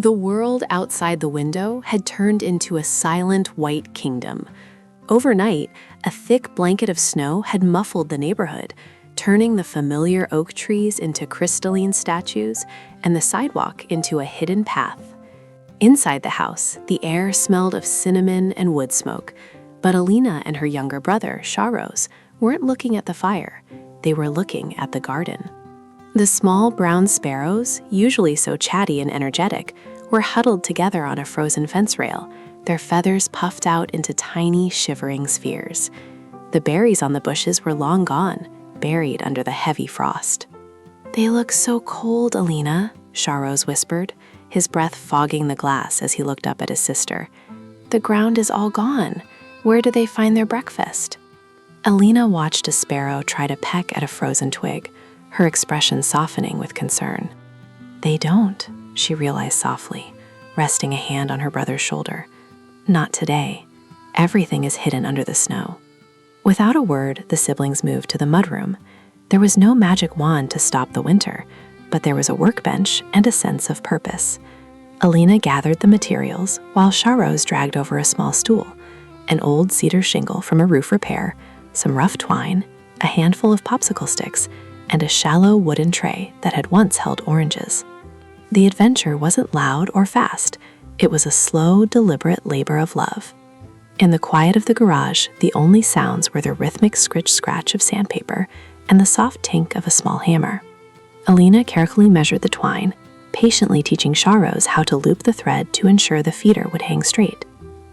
The world outside the window had turned into a silent white kingdom. Overnight, a thick blanket of snow had muffled the neighborhood, turning the familiar oak trees into crystalline statues and the sidewalk into a hidden path. Inside the house, the air smelled of cinnamon and wood smoke, but Alina and her younger brother, Shahroz, weren't looking at the fire. They were looking at the garden. The small brown sparrows, usually so chatty and energetic, were huddled together on a frozen fence rail, their feathers puffed out into tiny, shivering spheres. The berries on the bushes were long gone, buried under the heavy frost. "They look so cold, Alina," Shahroz whispered, his breath fogging the glass as he looked up at his sister. "The ground is all gone. Where do they find their breakfast?" Alina watched a sparrow try to peck at a frozen twig, her expression softening with concern. "They don't," she realized softly, resting a hand on her brother's shoulder. "Not today. Everything is hidden under the snow." Without a word, the siblings moved to the mudroom. There was no magic wand to stop the winter, but there was a workbench and a sense of purpose. Alina gathered the materials while Shahroz dragged over a small stool, an old cedar shingle from a roof repair, some rough twine, a handful of popsicle sticks, and a shallow wooden tray that had once held oranges. The adventure wasn't loud or fast. It was a slow, deliberate labor of love. In the quiet of the garage, the only sounds were the rhythmic scritch-scratch of sandpaper and the soft tink of a small hammer. Alina carefully measured the twine, patiently teaching Shahroz how to loop the thread to ensure the feeder would hang straight.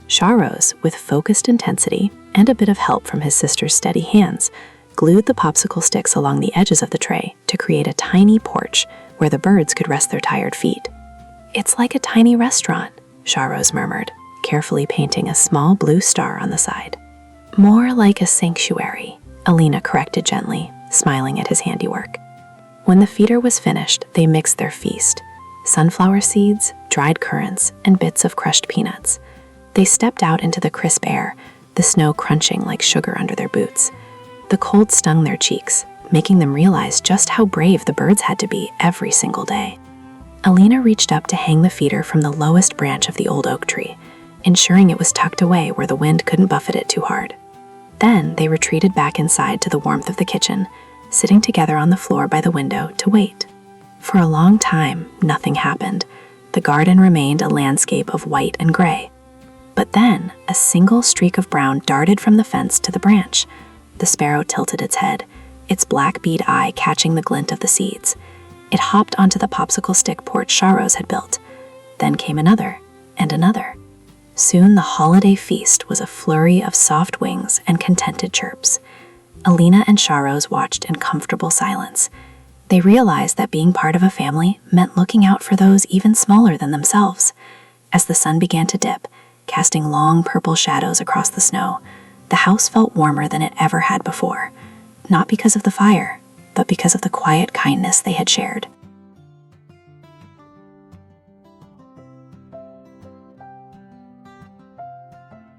Shahroz, with focused intensity and a bit of help from his sister's steady hands, glued the popsicle sticks along the edges of the tray to create a tiny porch where the birds could rest their tired feet. "It's like a tiny restaurant," Shahroz murmured, carefully painting a small blue star on the side. "More like a sanctuary," Alina corrected gently, smiling at his handiwork. When the feeder was finished, they mixed their feast: sunflower seeds, dried currants, and bits of crushed peanuts. They stepped out into the crisp air, the snow crunching like sugar under their boots. The cold stung their cheeks, making them realize just how brave the birds had to be every single day. Alina reached up to hang the feeder from the lowest branch of the old oak tree, ensuring it was tucked away where the wind couldn't buffet it too hard. Then they retreated back inside to the warmth of the kitchen, sitting together on the floor by the window to wait. For a long time, nothing happened. The garden remained a landscape of white and gray. But then, a single streak of brown darted from the fence to the branch. The sparrow tilted its head, its black bead eye catching the glint of the seeds. It hopped onto the popsicle stick porch Shahroz had built. Then came another, and another. Soon the holiday feast was a flurry of soft wings and contented chirps. Alina and Shahroz watched in comfortable silence. They realized that being part of a family meant looking out for those even smaller than themselves. As the sun began to dip, casting long purple shadows across the snow, the house felt warmer than it ever had before, not because of the fire, but because of the quiet kindness they had shared.